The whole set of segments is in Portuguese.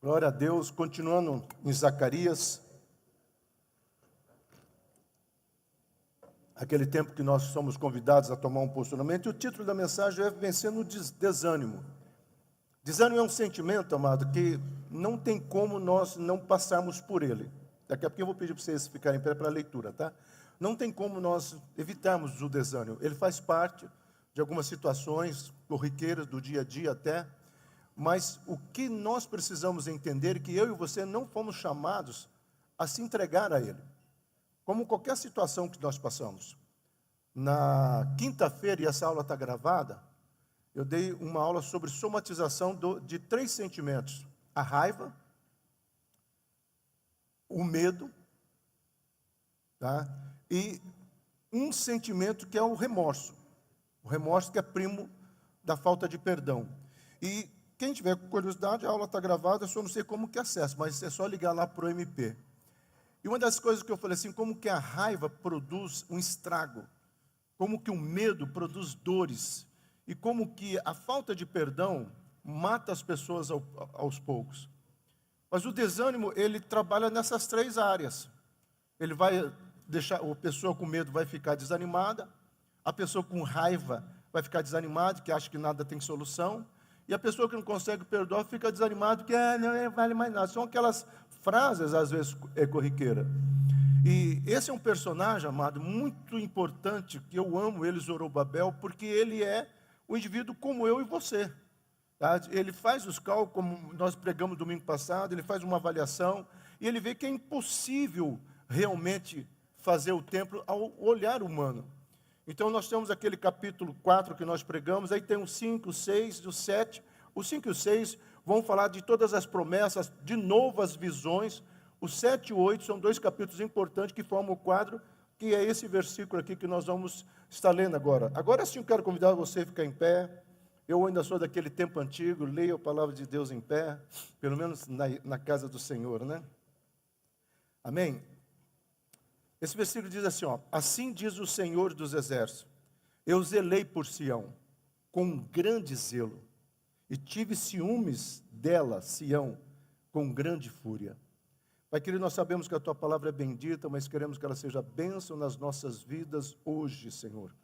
Glória a Deus, continuando em Zacarias, aquele tempo que nós somos convidados a tomar um posicionamento, e o título da mensagem é Vencendo o Desânimo. Desânimo é um sentimento, amado, que não tem como nós não passarmos por ele. Daqui a pouco eu vou pedir para vocês ficarem em pé para a leitura, tá? Não tem como nós evitarmos o desânimo. Ele faz parte de algumas situações corriqueiras do dia a dia até. Mas o que nós precisamos entender é que eu e você não fomos chamados a se entregar a Ele. Como qualquer situação que nós passamos. Na quinta-feira, e essa aula está gravada, eu dei uma aula sobre somatização de 3 sentimentos. A raiva, o medo, tá? E um sentimento que é o remorso. O remorso que é primo da falta de perdão. E quem tiver curiosidade, a aula está gravada, eu só não sei como que acessa, mas é só ligar lá para o MP. E uma das coisas que eu falei assim, como que a raiva produz um estrago, como que o medo produz dores, e como que a falta de perdão mata as pessoas aos poucos. Mas o desânimo, ele trabalha nessas 3 áreas. Ele vai deixar, a pessoa com medo vai ficar desanimada, a pessoa com raiva vai ficar desanimada, que acha que nada tem solução, e a pessoa que não consegue perdoar fica desanimada, que não vale mais nada. São aquelas frases, às vezes, corriqueiras. E esse é um personagem, amado, muito importante, que eu amo ele, Zorobabel, porque ele é um indivíduo como eu e você. Tá? Ele faz os cálculos, como nós pregamos domingo passado, ele faz uma avaliação, e ele vê que é impossível realmente fazer o templo ao olhar humano. Então, nós temos aquele capítulo 4 que nós pregamos, aí tem o 5, o 6 e o 7. O 5 e o 6 vão falar de todas as promessas, de novas visões. O 7 e o 8 são 2 capítulos importantes que formam o quadro, que é esse versículo aqui que nós vamos estar lendo agora. Agora sim, eu quero convidar você a ficar em pé. Eu ainda sou daquele tempo antigo, leio a palavra de Deus em pé, pelo menos na casa do Senhor, né? Amém? Esse versículo diz assim, ó: assim diz o Senhor dos Exércitos, eu zelei por Sião, com grande zelo, e tive ciúmes dela, Sião, com grande fúria. Pai querido, nós sabemos que a Tua palavra é bendita, mas queremos que ela seja bênção nas nossas vidas hoje, Senhor.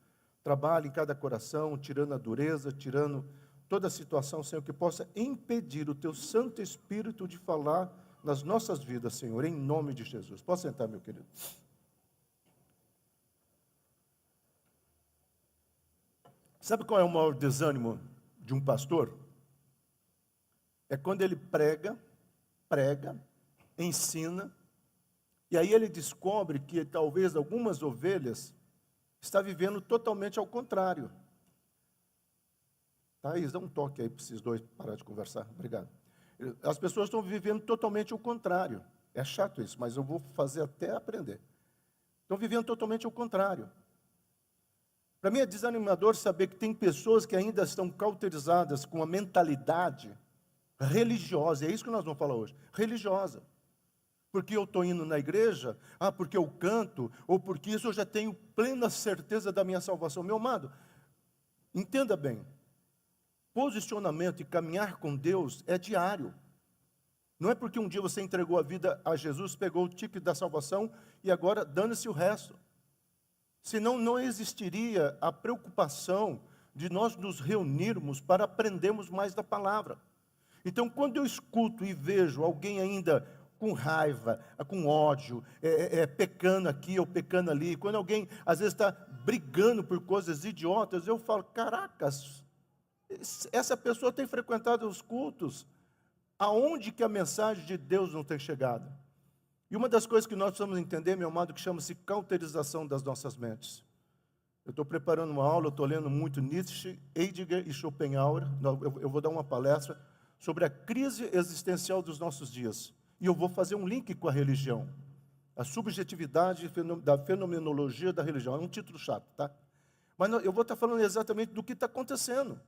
Trabalhe em cada coração, tirando a dureza, tirando toda a situação, Senhor, que possa impedir o Teu Santo Espírito de falar nas nossas vidas, Senhor, em nome de Jesus. Pode sentar, meu querido. Sabe qual é o maior desânimo de um pastor? É quando ele prega, ensina, e aí ele descobre que talvez algumas ovelhas estão vivendo totalmente ao contrário. Thaís, dá um toque aí para esses dois parar de conversar. Obrigado. As pessoas estão vivendo totalmente ao contrário. É chato isso, mas eu vou fazer até aprender. Estão vivendo totalmente ao contrário. Para mim é desanimador saber que tem pessoas que ainda estão cauterizadas com a mentalidade religiosa, é isso que nós vamos falar hoje, religiosa. Porque eu estou indo na igreja, porque eu canto, ou porque isso eu já tenho plena certeza da minha salvação. Meu amado, entenda bem, posicionamento e caminhar com Deus é diário. Não é porque um dia você entregou a vida a Jesus, pegou o ticket da salvação e agora dane-se o resto. Senão não existiria a preocupação de nós nos reunirmos para aprendermos mais da palavra. Então, quando eu escuto e vejo alguém ainda com raiva, com ódio, pecando aqui ou pecando ali, quando alguém às vezes está brigando por coisas idiotas, eu falo, caracas, essa pessoa tem frequentado os cultos, aonde que a mensagem de Deus não tem chegado? E uma das coisas que nós precisamos entender, meu amado, que chama-se cauterização das nossas mentes. Eu estou preparando uma aula, eu estou lendo muito Nietzsche, Heidegger e Schopenhauer. Eu vou dar uma palestra sobre a crise existencial dos nossos dias. E eu vou fazer um link com a religião. A subjetividade da fenomenologia da religião. É um título chato, tá? Mas eu vou estar falando exatamente do que está acontecendo.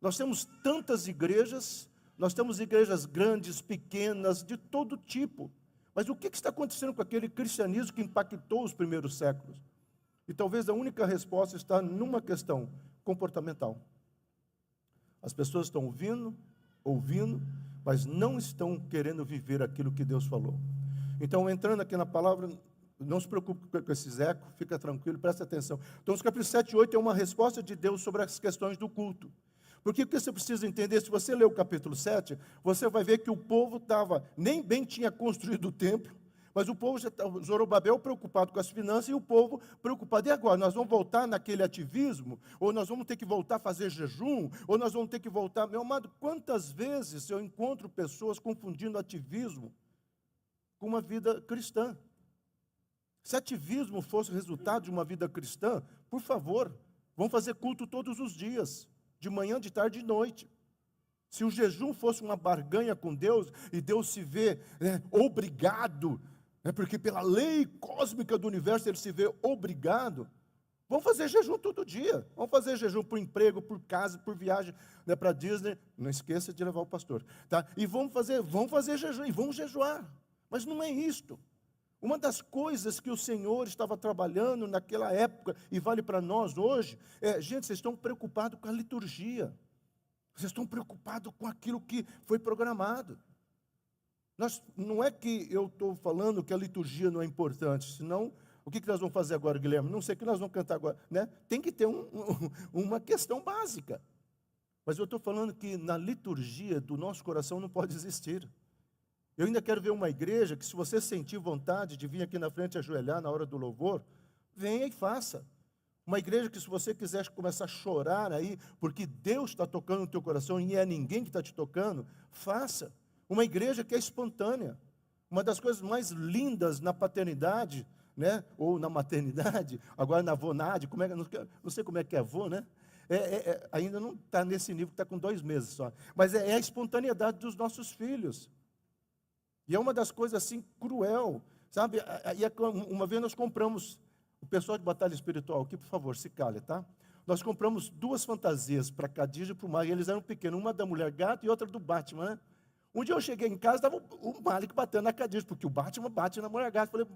Nós temos tantas igrejas, nós temos igrejas grandes, pequenas, de todo tipo. Mas o que está acontecendo com aquele cristianismo que impactou os primeiros séculos? E talvez a única resposta está numa questão comportamental. As pessoas estão ouvindo, mas não estão querendo viver aquilo que Deus falou. Então, entrando aqui na palavra, não se preocupe com esses ecos, fica tranquilo, presta atenção. Então, os capítulos 7 e 8 é uma resposta de Deus sobre as questões do culto. Porque o que você precisa entender, se você ler o capítulo 7, você vai ver que o povo nem bem tinha construído o templo, mas o povo já estava, Zorobabel preocupado com as finanças e o povo preocupado. E agora, nós vamos voltar naquele ativismo? Ou nós vamos ter que voltar a fazer jejum? Ou nós vamos ter que voltar... Meu amado, quantas vezes eu encontro pessoas confundindo ativismo com uma vida cristã? Se ativismo fosse resultado de uma vida cristã, por favor, vamos fazer culto todos os dias, de manhã, de tarde e de noite. Se o jejum fosse uma barganha com Deus, e Deus se vê obrigado, porque pela lei cósmica do universo ele se vê obrigado, vamos fazer jejum todo dia. Vamos fazer jejum por emprego, por casa, por viagem para Disney. Não esqueça de levar o pastor. Tá? E vamos fazer jejum, e vamos jejuar. Mas não é isto. Uma das coisas que o Senhor estava trabalhando naquela época, e vale para nós hoje, gente, vocês estão preocupados com a liturgia. Vocês estão preocupados com aquilo que foi programado. Não é que eu estou falando que a liturgia não é importante, senão, o que nós vamos fazer agora, Guilherme? Não sei o que nós vamos cantar agora. Né? Tem que ter uma questão básica. Mas eu estou falando que na liturgia do nosso coração não pode existir. Eu ainda quero ver uma igreja que, se você sentir vontade de vir aqui na frente ajoelhar na hora do louvor, venha e faça. Uma igreja que, se você quiser começar a chorar aí, porque Deus está tocando no teu coração e é ninguém que está te tocando, faça. Uma igreja que é espontânea. Uma das coisas mais lindas na paternidade, né? Ou na maternidade, agora na avonade, não sei como é que é avô, né? Ainda não está nesse nível, está com 2 meses só. Mas é a espontaneidade dos nossos filhos. E é uma das coisas assim cruel, sabe? Uma vez nós compramos, o pessoal de batalha espiritual aqui, por favor, se cale, tá? Nós compramos 2 fantasias para Cadiz e para o Malik, eles eram pequenos, uma da Mulher Gato e outra do Batman, né? Um dia eu cheguei em casa, estava o Malik batendo na Cadiz, porque o Batman bate na Mulher Gato. Falei,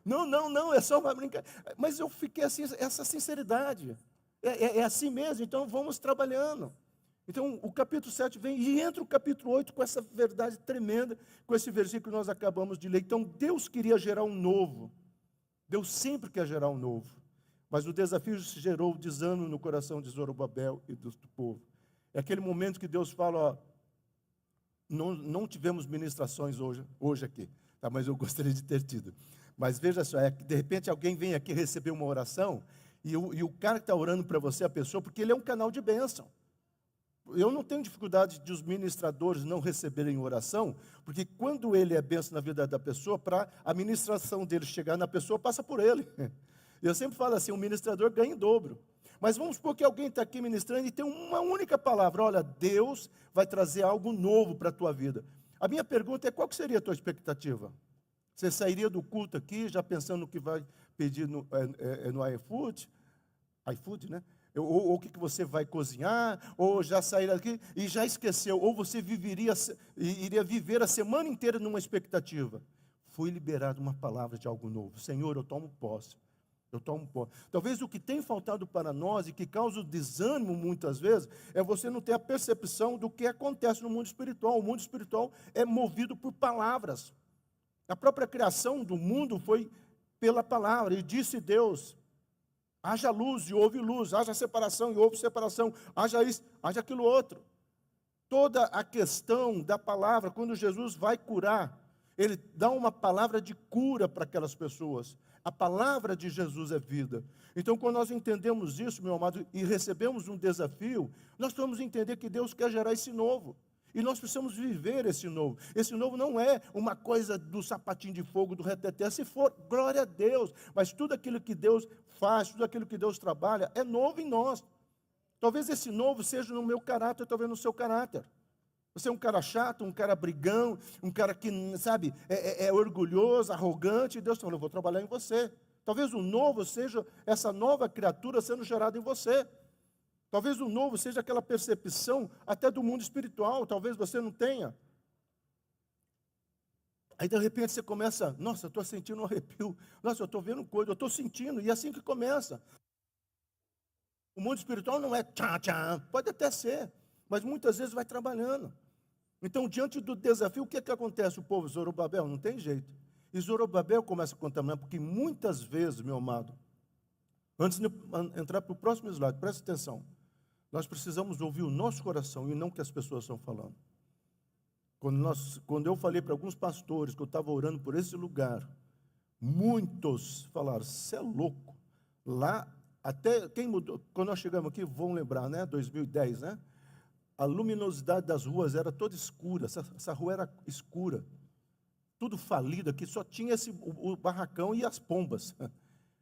não, é só uma brincadeira. Mas eu fiquei assim, essa sinceridade. É assim mesmo, então vamos trabalhando. Então, o capítulo 7 vem e entra o capítulo 8 com essa verdade tremenda, com esse versículo que nós acabamos de ler. Então, Deus queria gerar um novo. Deus sempre quer gerar um novo. Mas o desafio se gerou o desânimo no coração de Zorobabel e do povo. É aquele momento que Deus fala, ó, não tivemos ministrações hoje aqui, tá? Mas eu gostaria de ter tido. Mas veja só, que de repente alguém vem aqui receber uma oração, e o cara que está orando para você, a pessoa, porque ele é um canal de bênção. Eu não tenho dificuldade de os ministradores não receberem oração, porque quando ele é bênção na vida da pessoa, para a ministração dele chegar na pessoa, passa por ele. Eu sempre falo assim, o ministrador ganha em dobro. Mas vamos supor que alguém está aqui ministrando e tem uma única palavra, olha, Deus vai trazer algo novo para a tua vida. A minha pergunta é, qual que seria a tua expectativa? Você sairia do culto aqui, já pensando no que vai pedir no iFood, né? Ou o que você vai cozinhar, ou já sair daqui e já esqueceu, ou você iria viver a semana inteira numa expectativa. Foi liberada uma palavra de algo novo. Senhor, eu tomo posse. Talvez o que tem faltado para nós e que causa o desânimo muitas vezes, é você não ter a percepção do que acontece no mundo espiritual. O mundo espiritual é movido por palavras. A própria criação do mundo foi pela palavra, e disse Deus, haja luz e houve luz, haja separação e houve separação, haja isso, haja aquilo outro. Toda a questão da palavra, quando Jesus vai curar, ele dá uma palavra de cura para aquelas pessoas. A palavra de Jesus é vida. Então, quando nós entendemos isso, meu amado, e recebemos um desafio, nós vamos entender que Deus quer gerar esse novo. E nós precisamos viver esse novo. Esse novo não é uma coisa do sapatinho de fogo, do reteté. Se for, glória a Deus. Mas tudo aquilo que Deus faz, tudo aquilo que Deus trabalha, é novo em nós. Talvez esse novo seja no meu caráter, talvez no seu caráter. Você é um cara chato, um cara brigão, um cara que, sabe, é orgulhoso, arrogante, e Deus está falando, eu vou trabalhar em você. Talvez o novo seja essa nova criatura sendo gerada em você. Talvez o novo seja aquela percepção até do mundo espiritual, talvez você não tenha. Aí de repente você começa, nossa, eu estou sentindo um arrepio, nossa, eu estou vendo coisa, eu estou sentindo, e é assim que começa. O mundo espiritual não é tchá, tchá, pode até ser, mas muitas vezes vai trabalhando. Então, diante do desafio, o que é que acontece? O povo, Zorobabel, não tem jeito. E Zorobabel começa a contaminar, porque muitas vezes, meu amado, antes de entrar para o próximo slide, preste atenção, nós precisamos ouvir o nosso coração e não o que as pessoas estão falando. Quando eu falei para alguns pastores que eu estava orando por esse lugar, muitos falaram, você é louco. Lá, até quem mudou, quando nós chegamos aqui, vão lembrar, né? 2010, né? A luminosidade das ruas era toda escura, essa rua era escura, tudo falido aqui, só tinha o barracão e as pombas.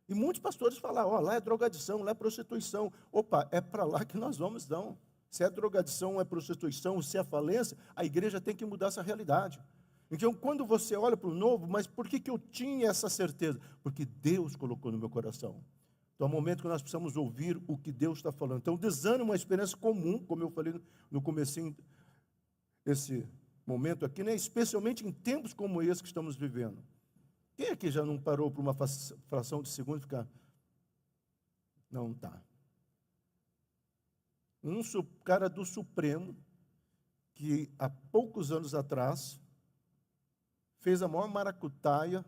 E muitos pastores falavam, lá é drogadição, lá é prostituição. Opa, é para lá que nós vamos, não. Se é drogadição, é prostituição, se é falência, a igreja tem que mudar essa realidade. Então, quando você olha para o novo, mas por que eu tinha essa certeza? Porque Deus colocou no meu coração. Então, é um momento que nós precisamos ouvir o que Deus está falando. Então, o desânimo é uma experiência comum, como eu falei no comecinho, esse momento aqui, né? Especialmente em tempos como esse que estamos vivendo. Quem aqui já não parou por uma fração de segundo e ficar... Não está. Um cara do Supremo, que há poucos anos atrás, fez a maior maracutaia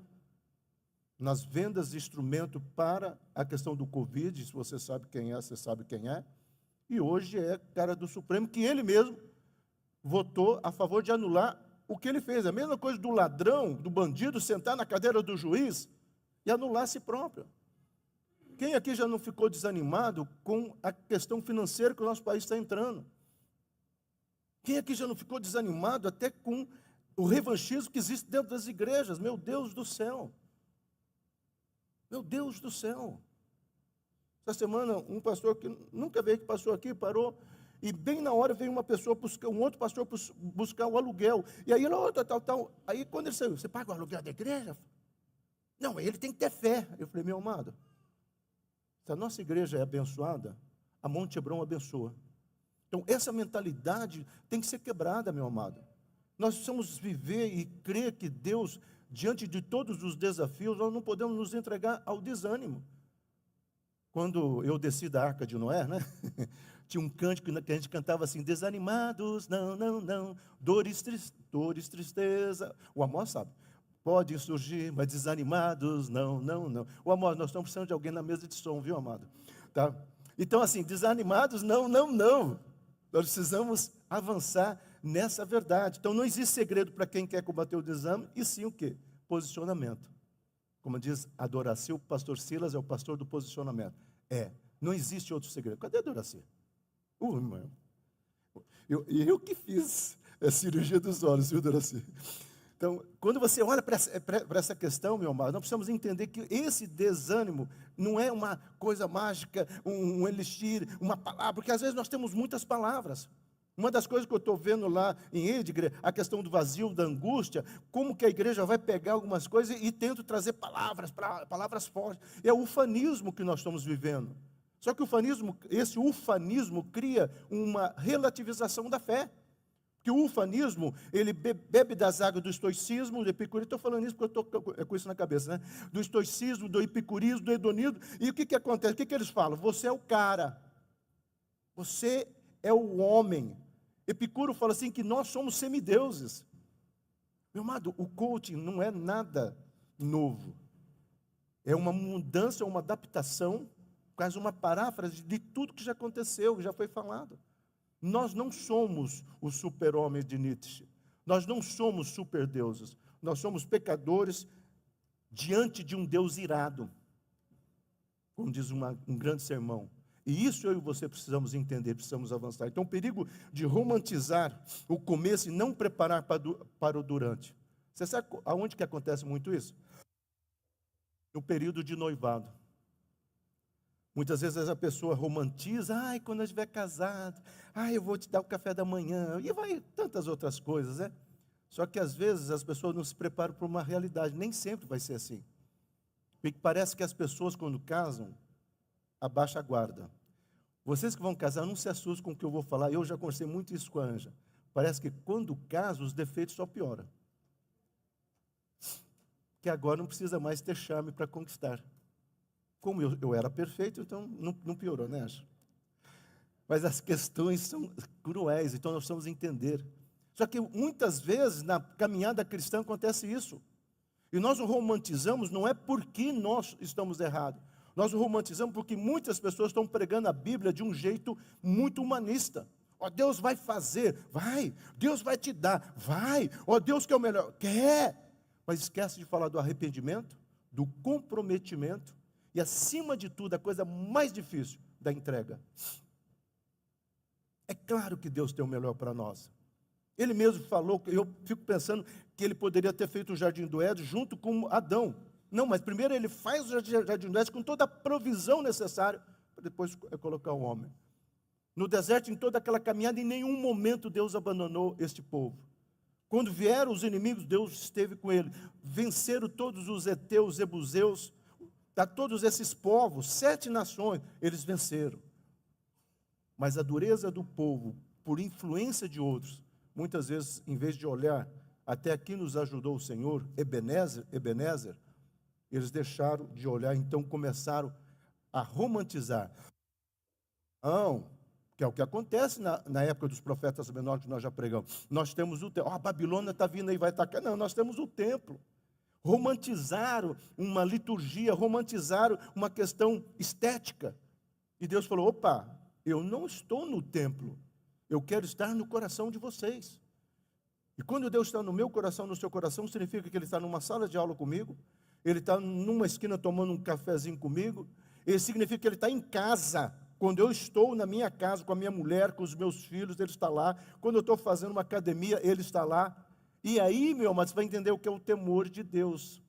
nas vendas de instrumento para a questão do Covid, se você sabe quem é, você sabe quem é, e hoje é cara do Supremo, que ele mesmo votou a favor de anular o que ele fez. A mesma coisa do ladrão, do bandido, sentar na cadeira do juiz e anular a si próprio. Quem aqui já não ficou desanimado com a questão financeira que o nosso país está entrando? Quem aqui já não ficou desanimado até com o revanchismo que existe dentro das igrejas? Meu Deus do céu! Meu Deus do céu! Essa semana, um pastor que nunca veio, que passou aqui, parou, e bem na hora veio uma pessoa, um outro pastor buscar o aluguel. E aí ele, tal. Aí quando ele saiu, você paga o aluguel da igreja? Não, ele tem que ter fé. Eu falei, meu amado, se a nossa igreja é abençoada, a Monte Hebron abençoa. Então, essa mentalidade tem que ser quebrada, meu amado. Nós precisamos viver e crer que Deus, diante de todos os desafios, nós não podemos nos entregar ao desânimo. Quando eu desci da Arca de Noé, né? Tinha um cântico que a gente cantava assim, desanimados, não, dores, tristeza. O Amós sabe. Pode surgir, mas desanimados, não. O Amós, nós estamos precisando de alguém na mesa de som, viu, amado? Tá? Então, assim, desanimados, não. Nós precisamos avançar nessa verdade. Então, não existe segredo para quem quer combater o desânimo, e sim o quê? Posicionamento. Como diz a Doraci, o pastor Silas é o pastor do posicionamento. Não existe outro segredo. Cadê a Doraci? Irmão. Eu que fiz a cirurgia dos olhos, viu, Doraci? Então, quando você olha para essa questão, meu amado, nós precisamos entender que esse desânimo não é uma coisa mágica, um elixir, uma palavra, porque às vezes nós temos muitas palavras. Uma das coisas que eu estou vendo lá em Edgre, a questão do vazio, da angústia, como que a igreja vai pegar algumas coisas e tenta trazer palavras fortes. É o ufanismo que nós estamos vivendo. Só que esse ufanismo cria uma relativização da fé. Porque o ufanismo, ele bebe das águas do estoicismo, do epicurismo. Estou falando isso porque eu estou com isso na cabeça, né? Do estoicismo, do epicurismo, do hedonismo. E o que acontece? O que eles falam? Você é o cara. Você é o homem. Epicuro fala assim que nós somos semideuses. Meu amado, o coaching não é nada novo. É uma mudança, uma adaptação, quase uma paráfrase de tudo que já aconteceu, que já foi falado. Nós não somos os super-homens de Nietzsche. Nós não somos superdeuses. Nós somos pecadores diante de um Deus irado. Como diz um grande sermão. E isso eu e você precisamos entender, precisamos avançar. Então, o perigo de romantizar o começo e não preparar para o durante. Você sabe aonde que acontece muito isso? No período de noivado. Muitas vezes a pessoa romantiza, quando eu estiver casado, eu vou te dar o café da manhã, e vai tantas outras coisas, né? Só que às vezes as pessoas não se preparam para uma realidade, nem sempre vai ser assim. Porque parece que as pessoas quando casam, abaixam a guarda. Vocês que vão casar, não se assustem com o que eu vou falar, eu já conversei muito isso com a Anja. Parece que quando casam, os defeitos só pioram. Que agora não precisa mais ter charme para conquistar. Como eu era perfeito, então não piorou, né, Anja? Mas as questões são cruéis, então nós precisamos entender. Só que muitas vezes na caminhada cristã acontece isso. E nós o romantizamos não é porque nós estamos errados. Nós o romantizamos porque muitas pessoas estão pregando a Bíblia de um jeito muito humanista. Ó, Deus vai fazer, vai. Deus vai te dar, vai. Ó, Deus quer o melhor, quer. Mas esquece de falar do arrependimento, do comprometimento e, acima de tudo, a coisa mais difícil, da entrega. É claro que Deus tem o melhor para nós. Ele mesmo falou, eu fico pensando que ele poderia ter feito o Jardim do Éden junto com Adão. Não, mas primeiro ele faz o Jardim do Éden com toda a provisão necessária, para depois colocar o homem. No deserto, em toda aquela caminhada, em nenhum momento Deus abandonou este povo. Quando vieram os inimigos, Deus esteve com ele. Venceram todos os heteus, jebuseus, todos esses povos, 7 nações, eles venceram. Mas a dureza do povo, por influência de outros, muitas vezes, em vez de olhar, até aqui nos ajudou o Senhor, Ebenezer, eles deixaram de olhar, então começaram a romantizar. Não, que é o que acontece na época dos profetas menores que nós já pregamos. Nós temos o templo, a Babilônia está vindo aí, vai atacar. Não, nós temos o templo. Romantizaram uma liturgia, romantizaram uma questão estética. E Deus falou, opa, eu não estou no templo, eu quero estar no coração de vocês. E quando Deus está no meu coração, no seu coração, significa que Ele está numa sala de aula comigo, Ele está numa esquina tomando um cafezinho comigo, ele significa que Ele está em casa. Quando eu estou na minha casa, com a minha mulher, com os meus filhos, Ele está lá. Quando eu estou fazendo uma academia, Ele está lá. E aí, meu amado, você vai entender o que é o temor de Deus.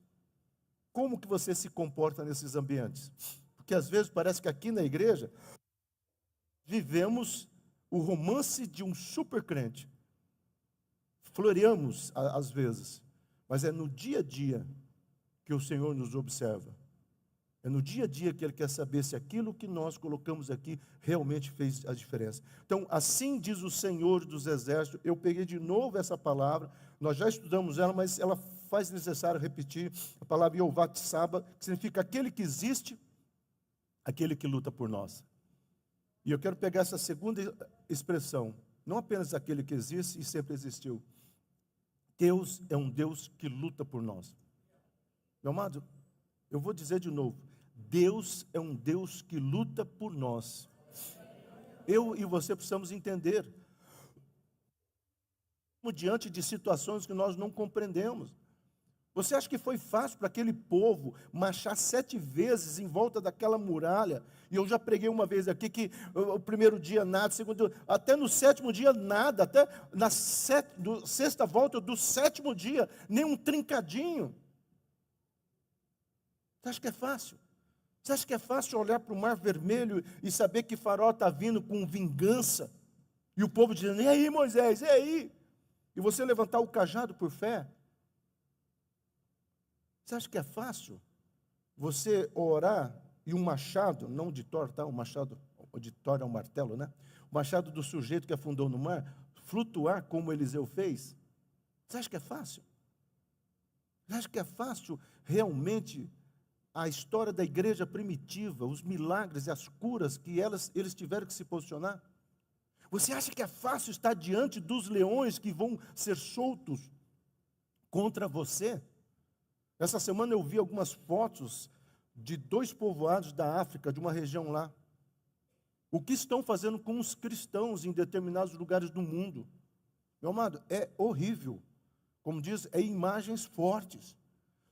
Como que você se comporta nesses ambientes? Porque às vezes parece que aqui na igreja, vivemos o romance de um super crente. Floreamos, às vezes, mas é no dia a dia que o Senhor nos observa. É no dia a dia que Ele quer saber se aquilo que nós colocamos aqui realmente fez a diferença. Então, assim diz o Senhor dos Exércitos. Eu peguei de novo essa palavra, nós já estudamos ela, mas ela faz necessário repetir. A palavra Yehová Tsaba, que significa aquele que existe, aquele que luta por nós. E eu quero pegar essa segunda expressão, não apenas aquele que existe e sempre existiu. Deus é um Deus que luta por nós. Meu amado, eu vou dizer de novo, Deus é um Deus que luta por nós. Eu e você precisamos entender, diante de situações que nós não compreendemos. Você acha que foi fácil para aquele povo marchar 7 vezes em volta daquela muralha? E eu já preguei uma vez aqui que o primeiro dia nada, segundo, até no 7º dia nada, até na sexta volta do 7º dia, nem um trincadinho. Você acha que é fácil? Você acha que é fácil olhar para o Mar Vermelho e saber que Faraó está vindo com vingança? E o povo dizendo, e aí Moisés, e aí? E você levantar o cajado por fé? Você acha que é fácil você orar e um machado, não de Thor, tá? O machado de Thor é um martelo, né? O machado do sujeito que afundou no mar, flutuar como Eliseu fez? Você acha que é fácil? Você acha que é fácil realmente a história da igreja primitiva, os milagres e as curas que eles tiveram que se posicionar? Você acha que é fácil estar diante dos leões que vão ser soltos contra você? Essa semana eu vi algumas fotos de 2 povoados da África, de uma região lá. O que estão fazendo com os cristãos em determinados lugares do mundo? Meu amado, é horrível. Como diz, é imagens fortes.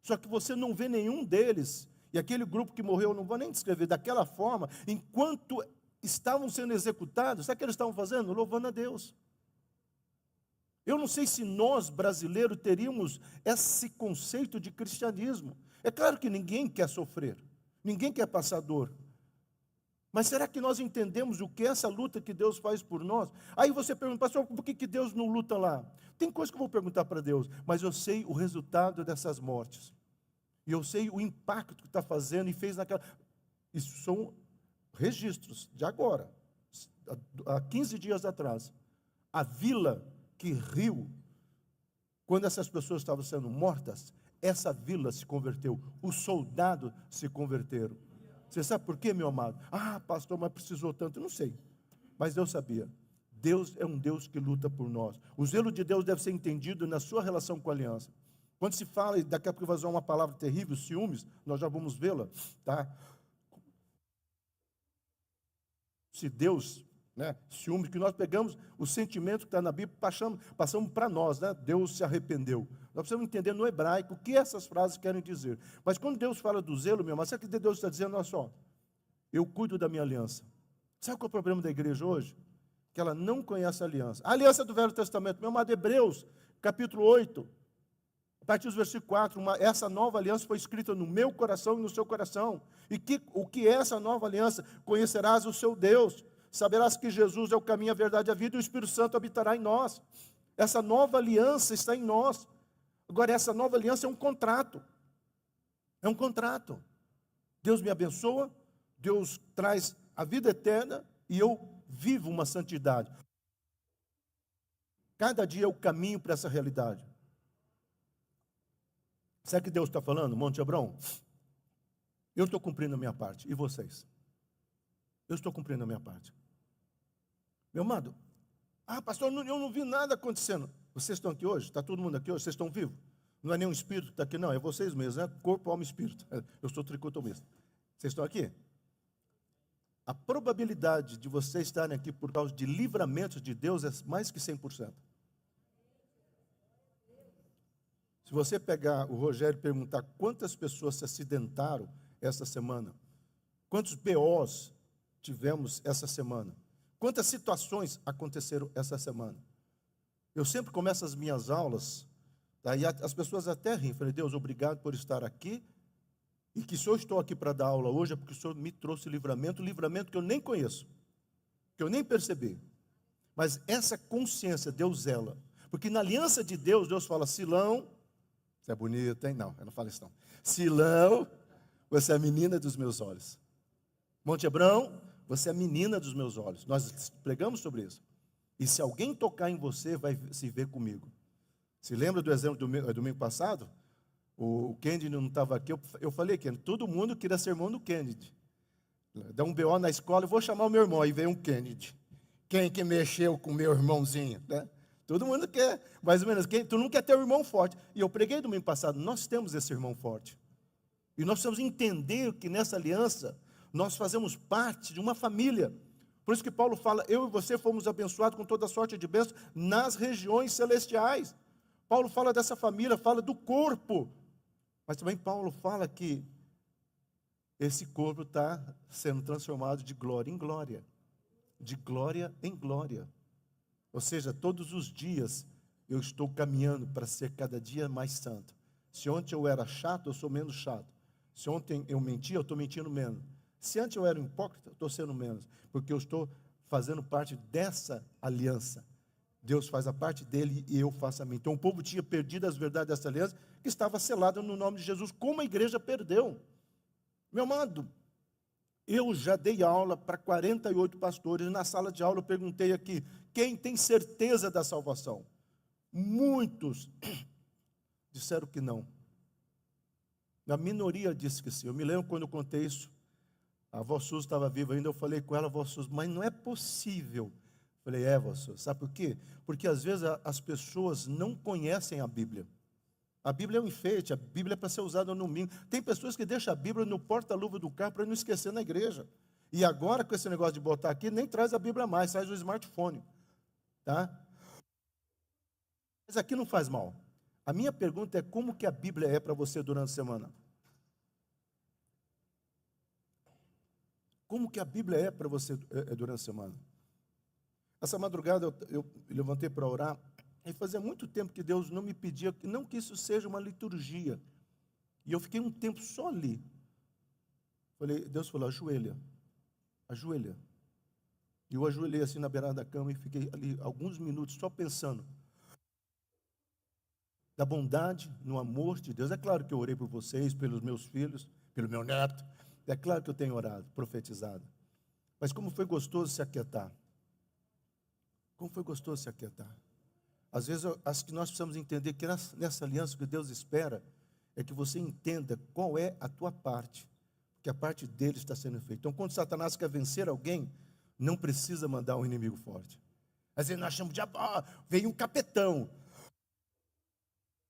Só que você não vê nenhum deles, e aquele grupo que morreu, não vou nem descrever, daquela forma, enquanto estavam sendo executados, sabe o que eles estavam fazendo? Louvando a Deus. Eu não sei se nós, brasileiros, teríamos esse conceito de cristianismo. É claro que ninguém quer sofrer, ninguém quer passar dor. Mas será que nós entendemos o que é essa luta que Deus faz por nós? Aí você pergunta, pastor, por que Deus não luta lá? Tem coisa que eu vou perguntar para Deus, mas eu sei o resultado dessas mortes. E eu sei o impacto que está fazendo e fez naquela... Isso são registros de agora, há 15 dias atrás. A vila que riu, quando essas pessoas estavam sendo mortas, essa vila se converteu, os soldados se converteram. Você sabe por quê, meu amado? Ah, pastor, mas precisou tanto, não sei, mas Deus sabia. Deus é um Deus que luta por nós. O zelo de Deus deve ser entendido na sua relação com a aliança. Quando se fala, e daqui a pouco vai usar uma palavra terrível, ciúmes, nós já vamos vê-la, tá? Se Deus, né, ciúmes, que nós pegamos o sentimento que está na Bíblia, passamos para nós, né? Deus se arrependeu. Nós precisamos entender no hebraico o que essas frases querem dizer. Mas quando Deus fala do zelo, meu irmão, sabe o que Deus está dizendo? Olha só, eu cuido da minha aliança. Sabe qual é o problema da igreja hoje? Que ela não conhece a aliança. A aliança do Velho Testamento, meu amado, Hebreus, capítulo 8, a partir do versículo 4, essa nova aliança foi escrita no meu coração e no seu coração. E o que é essa nova aliança? Conhecerás o seu Deus, saberás que Jesus é o caminho, a verdade e a vida, e o Espírito Santo habitará em nós. Essa nova aliança está em nós. Agora, essa nova aliança é um contrato. É um contrato. Deus me abençoa, Deus traz a vida eterna e eu vivo uma santidade. Cada dia eu caminho para essa realidade. Sabe o que Deus está falando, Monte Abrão? Eu estou cumprindo a minha parte. E vocês? Eu estou cumprindo a minha parte. Meu amado, pastor, eu não vi nada acontecendo. Vocês estão aqui hoje? Está todo mundo aqui hoje? Vocês estão vivos? Não é nenhum espírito que está aqui, não. É vocês mesmos, né? Corpo, alma e espírito. Eu sou tricotomista. Vocês estão aqui? A probabilidade de vocês estarem aqui por causa de livramentos de Deus é mais que 100%. Se você pegar o Rogério e perguntar quantas pessoas se acidentaram essa semana, quantos BOs tivemos essa semana, quantas situações aconteceram essa semana. Eu sempre começo as minhas aulas, tá, e as pessoas até riem. Falei, Deus, obrigado por estar aqui, e que se eu estou aqui para dar aula hoje é porque o Senhor me trouxe livramento que eu nem conheço, que eu nem percebi. Mas essa consciência Deus zela, porque na aliança de Deus, Deus fala, Silão, você é bonito, hein? Não, eu não falo isso não. Silão, você é a menina dos meus olhos. Monte Abrão, você é a menina dos meus olhos. Nós pregamos sobre isso. E se alguém tocar em você, vai se ver comigo. Se lembra do exemplo do domingo passado? O Kennedy não estava aqui, eu falei que todo mundo queria ser irmão do Kennedy. Dá um BO na escola, eu vou chamar o meu irmão. Aí veio um Kennedy. Quem que mexeu com o meu irmãozinho? Né? Todo mundo quer, mais ou menos, tu não quer ter um irmão forte. E eu preguei domingo passado, nós temos esse irmão forte. E nós precisamos entender que nessa aliança, nós fazemos parte de uma família. Por isso que Paulo fala, eu e você fomos abençoados com toda sorte de bênçãos nas regiões celestiais. Paulo fala dessa família, fala do corpo. Mas também Paulo fala que esse corpo está sendo transformado de glória em glória. De glória em glória. Ou seja, todos os dias eu estou caminhando para ser cada dia mais santo. Se ontem eu era chato, eu sou menos chato. Se ontem eu mentia, eu estou mentindo menos. Se antes eu era um hipócrita, eu estou sendo menos. Porque eu estou fazendo parte dessa aliança. Deus faz a parte dele e eu faço a minha. Então o povo tinha perdido as verdades dessa aliança, que estava selada no nome de Jesus, como a igreja perdeu. Meu amado, eu já dei aula para 48 pastores. Na sala de aula eu perguntei aqui, quem tem certeza da salvação? Muitos disseram que não. A minoria disse que sim. Eu me lembro quando eu contei isso, a avó Suzy estava viva ainda, eu falei com ela, avó Suzy, mas não é possível. Eu falei, avó Suzy, sabe por quê? Porque às vezes as pessoas não conhecem a Bíblia. A Bíblia é um enfeite, a Bíblia é para ser usada no domingo. Tem pessoas que deixam a Bíblia no porta-luva do carro para não esquecer na igreja. E agora, com esse negócio de botar aqui, nem traz a Bíblia mais, traz o smartphone. Tá? Mas aqui não faz mal. A minha pergunta é, como que a Bíblia é para você durante a semana? Como que a Bíblia é para você durante a semana? Essa madrugada eu levantei para orar, e fazia muito tempo que Deus não me pedia, não que isso seja uma liturgia. E eu fiquei um tempo só ali. Deus falou, ajoelha, ajoelha. E eu ajoelhei assim na beirada da cama e fiquei ali alguns minutos só pensando da bondade, no amor de Deus. É claro que eu orei por vocês, pelos meus filhos, pelo meu neto. É claro que eu tenho orado, profetizado. Mas como foi gostoso se aquietar. Como foi gostoso se aquietar. Às vezes, acho que nós precisamos entender que nessa aliança que Deus espera, é que você entenda qual é a tua parte, porque a parte dele está sendo feita. Então, quando Satanás quer vencer alguém, não precisa mandar um inimigo forte. Às vezes nós chamamos de veio um capetão.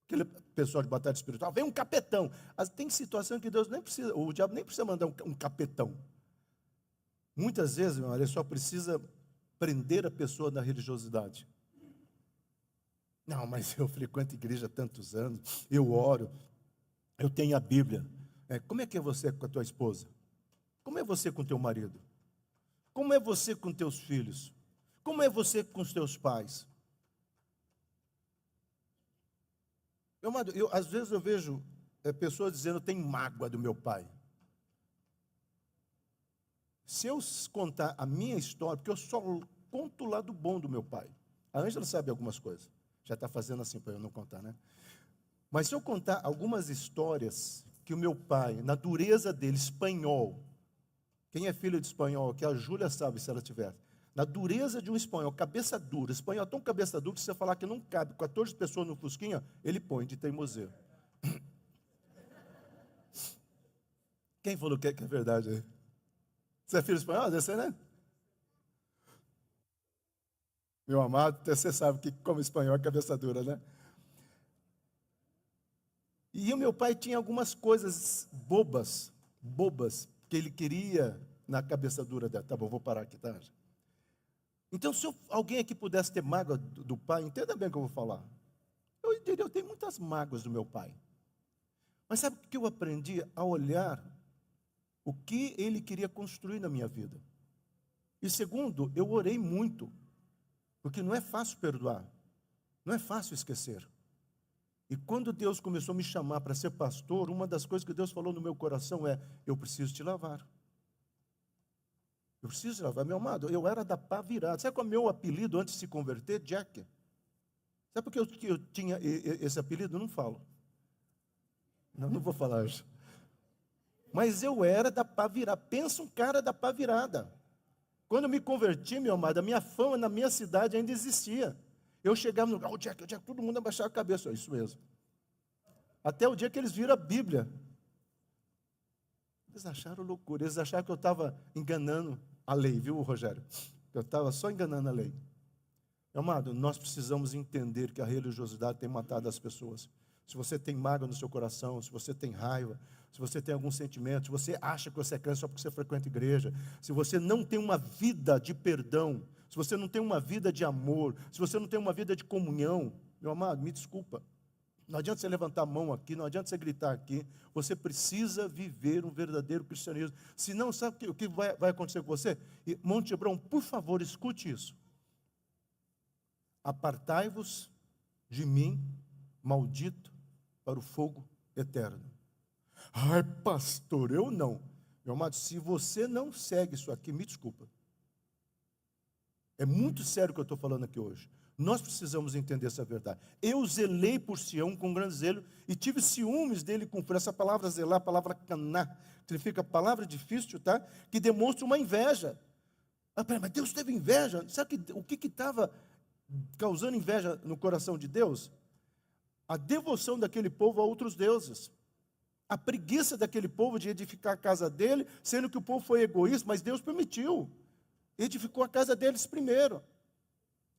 Aquele pessoal de batalha espiritual, vem um capetão. Tem situação que Deus nem precisa, o diabo nem precisa mandar um capetão. Muitas vezes, meu irmão, ele só precisa prender a pessoa na religiosidade. Não, mas eu frequento a igreja há tantos anos, eu oro, eu tenho a Bíblia. Como é que é você com a tua esposa? Como é você com o teu marido? Como é você com teus filhos? Como é você com os teus pais? Meu amado, às vezes eu vejo pessoas dizendo, eu tenho mágoa do meu pai. Se eu contar a minha história, porque eu só conto o lado bom do meu pai. A Ângela sabe algumas coisas. Já está fazendo assim para eu não contar, né? Mas se eu contar algumas histórias que o meu pai, na dureza dele, espanhol, quem é filho de espanhol, que a Júlia sabe se ela tiver, na dureza de um espanhol, cabeça dura, espanhol tão cabeça dura que se você falar que não cabe 14 pessoas no fusquinha, ele põe de teimosia. Quem falou que é verdade aí? Você é filho de espanhol? Você, né? Meu amado, até você sabe que como espanhol é cabeça dura, né? E o meu pai tinha algumas coisas bobas, que ele queria na cabeça dura dela. Tá bom, vou parar aqui, tá? Então, se alguém aqui pudesse ter mágoa do pai, entenda bem o que eu vou falar. Eu diria, eu tenho muitas mágoas do meu pai. Mas sabe o que eu aprendi? A olhar o que ele queria construir na minha vida. E segundo, eu orei muito, porque não é fácil perdoar, não é fácil esquecer. E quando Deus começou a me chamar para ser pastor, uma das coisas que Deus falou no meu coração é, eu preciso te lavar. Eu preciso te lavar. Meu amado, eu era da pá virada. Sabe qual é o meu apelido antes de se converter? Jack. Sabe por que eu tinha esse apelido? Não falo. Não vou falar hoje. Mas eu era da pá virada. Pensa um cara da pá virada. Quando eu me converti, meu amado, a minha fama na minha cidade ainda existia. Eu chegava no lugar, o Jack, todo mundo abaixava a cabeça. Isso mesmo. Até o dia que eles viram a Bíblia. Eles acharam loucura. Eles acharam que eu estava enganando a lei, viu, Rogério? Eu estava só enganando a lei. Meu amado, nós precisamos entender que a religiosidade tem matado as pessoas. Se você tem mágoa no seu coração, se você tem raiva, se você tem algum sentimento, se você acha que você é crente só porque você frequenta a igreja, se você não tem uma vida de perdão, se você não tem uma vida de amor, se você não tem uma vida de comunhão, meu amado, me desculpa. Não adianta você levantar a mão aqui, não adianta você gritar aqui. Você precisa viver um verdadeiro cristianismo. Senão, sabe o que vai acontecer com você? E, Monte Hebron, por favor, escute isso. Apartai-vos de mim, maldito, para o fogo eterno. Ai, pastor, eu não. Meu amado, se você não segue isso aqui, me desculpa. É muito sério o que eu estou falando aqui hoje. Nós precisamos entender essa verdade. Eu zelei por Sião com grande zelo e tive ciúmes dele com fúria. Essa palavra zelar, a palavra caná, significa palavra difícil, tá? Que demonstra uma inveja. Mas Deus teve inveja? Sabe o que estava causando inveja no coração de Deus? A devoção daquele povo a outros deuses. A preguiça daquele povo de edificar a casa dele, sendo que o povo foi egoísta, mas Deus permitiu. Edificou a casa deles primeiro.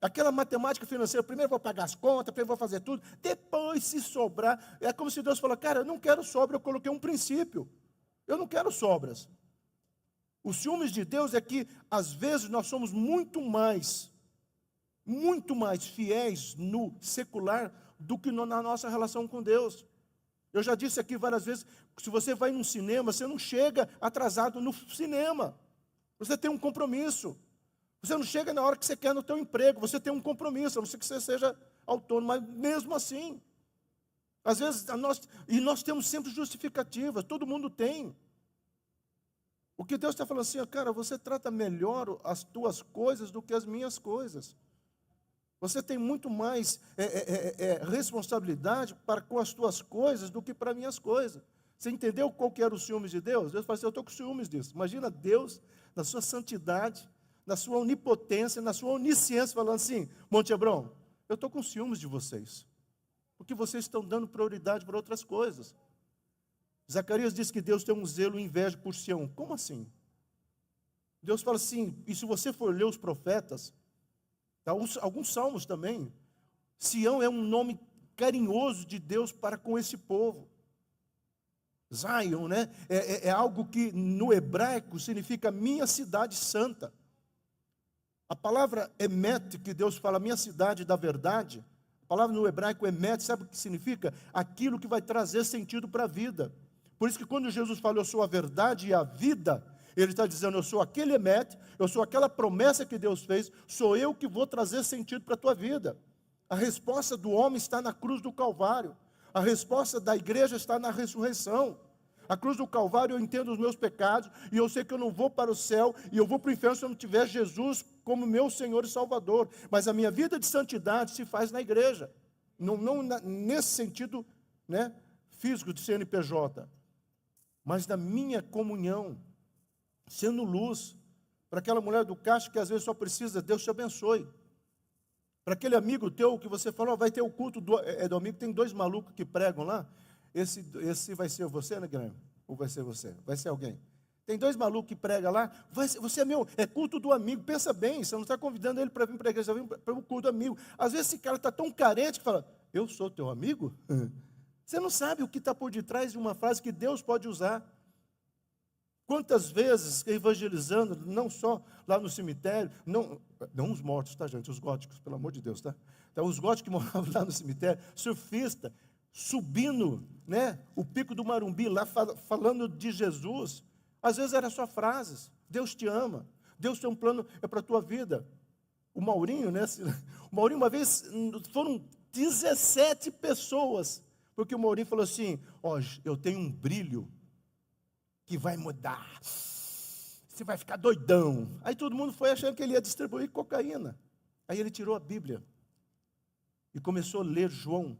Aquela matemática financeira, primeiro vou pagar as contas, primeiro vou fazer tudo, depois se sobrar, é como se Deus falou, cara, eu não quero sobra, eu coloquei um princípio, eu não quero sobras. Os ciúmes de Deus é que, às vezes, nós somos muito mais fiéis no secular do que na nossa relação com Deus. Eu já disse aqui várias vezes, se você vai num cinema, você não chega atrasado no cinema, você tem um compromisso. Você não chega na hora que você quer no teu emprego, você tem um compromisso, a não ser que você seja autônomo, mas mesmo assim, às vezes, nós temos sempre justificativas, todo mundo tem. O que Deus está falando assim, cara, você trata melhor as tuas coisas do que as minhas coisas. Você tem muito mais responsabilidade para com as tuas coisas do que para minhas coisas. Você entendeu qual que era o ciúmes de Deus? Deus fala assim, eu estou com ciúmes disso. Imagina Deus, na sua santidade, na sua onipotência, na sua onisciência, falando assim, Monte Hebron, eu estou com ciúmes de vocês, porque vocês estão dando prioridade para outras coisas. Zacarias diz que Deus tem um zelo e inveja por Sião. Como assim? Deus fala assim, e se você for ler os profetas, Tá? Alguns salmos também. Sião é um nome carinhoso de Deus para com esse povo. Zion, né? É algo que no hebraico significa minha cidade santa. A palavra emet, que Deus fala, minha cidade da verdade, a palavra no hebraico emet, sabe o que significa? Aquilo que vai trazer sentido para a vida. Por isso que quando Jesus fala, eu sou a verdade e a vida, ele está dizendo, eu sou aquele emet, eu sou aquela promessa que Deus fez, sou eu que vou trazer sentido para a tua vida. A resposta do homem está na cruz do Calvário. A resposta da igreja está na ressurreição. A cruz do Calvário, eu entendo os meus pecados, e eu sei que eu não vou para o céu, e eu vou para o inferno se eu não tiver Jesus como meu Senhor e Salvador. Mas a minha vida de santidade se faz na igreja. Não nesse sentido, né, físico de CNPJ, mas na minha comunhão, sendo luz, para aquela mulher do caixa que às vezes só precisa, Deus te abençoe. Para aquele amigo teu que você falou, vai ter o culto domingo, tem 2 malucos que pregam lá. Esse vai ser você, né, Guilherme? Ou vai ser você? Vai ser alguém. Tem 2 malucos que pregam lá. Você é meu, é culto do amigo. Pensa bem, você não está convidando ele para vir para a igreja, você está vindo para o culto do amigo. Às vezes esse cara está tão carente que fala, eu sou teu amigo? Você não sabe o que está por detrás de uma frase que Deus pode usar. Quantas vezes evangelizando, não só lá no cemitério, não os mortos, tá, gente? Os góticos, pelo amor de Deus, tá? Então, os góticos que moravam lá no cemitério, surfista, subindo, né, o pico do Marumbi, lá falando de Jesus. Às vezes era só frases. Deus te ama. Deus tem um plano para a tua vida. O Maurinho, né? O Maurinho, uma vez, foram 17 pessoas, porque o Maurinho falou assim, ó, eu tenho um brilho que vai mudar, você vai ficar doidão. Aí todo mundo foi achando que ele ia distribuir cocaína. Aí ele tirou a Bíblia e começou a ler João,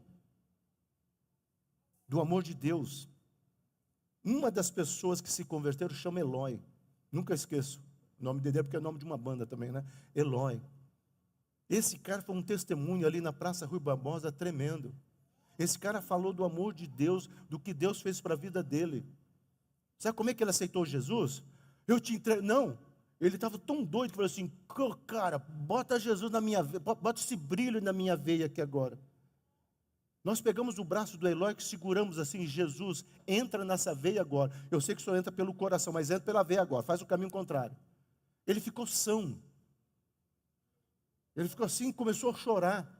do amor de Deus. Uma das pessoas que se converteram chama Eloy, nunca esqueço o nome dele, porque é o nome de uma banda também, né? Eloy. Esse cara foi um testemunho ali na Praça Rui Barbosa, tremendo. Esse cara falou do amor de Deus, do que Deus fez para a vida dele. Sabe como é que ele aceitou Jesus? Eu te entrego. Não, ele estava tão doido que falou assim, cara, bota Jesus na minha veia, bota esse brilho na minha veia aqui agora. Nós pegamos o braço do Eloy, que seguramos assim, Jesus, entra nessa veia agora. Eu sei que o senhor entra pelo coração, mas entra pela veia agora, faz o caminho contrário. Ele ficou são. Ele ficou assim, começou a chorar,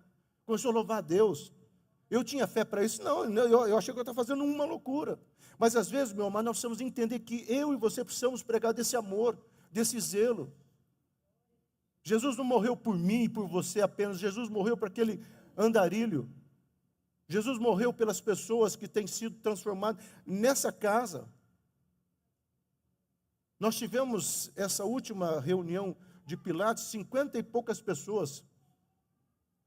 começou a louvar a Deus. Eu tinha fé para isso? Não, eu achei que eu estava fazendo uma loucura. Mas às vezes, meu amado, nós precisamos entender que eu e você precisamos pregar desse amor, desse zelo. Jesus não morreu por mim e por você apenas, Jesus morreu para aquele andarilho. Jesus morreu pelas pessoas que têm sido transformadas nessa casa. Nós tivemos essa última reunião de Pilatos, 50 e poucas pessoas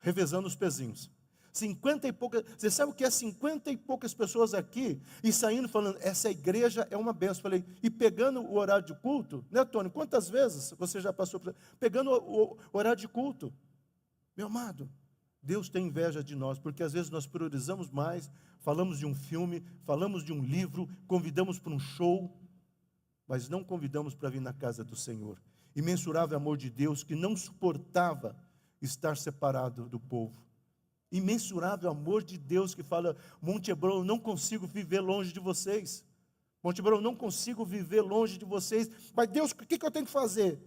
revezando os pezinhos. 50 e poucas, você sabe o que é 50 e poucas pessoas aqui, e saindo falando, essa igreja é uma benção. Falei, e pegando o horário de culto, né, Tony? Quantas vezes você já passou por pegando o horário de culto? Meu amado, Deus tem inveja de nós, porque às vezes nós priorizamos mais, falamos de um filme, falamos de um livro, convidamos para um show, mas não convidamos para vir na casa do Senhor. Imensurável amor de Deus, que não suportava estar separado do povo. Imensurável amor de Deus que fala, Monte Hebron, eu não consigo viver longe de vocês. Monte Hebron, eu não consigo viver longe de vocês. Mas Deus, o que eu tenho que fazer?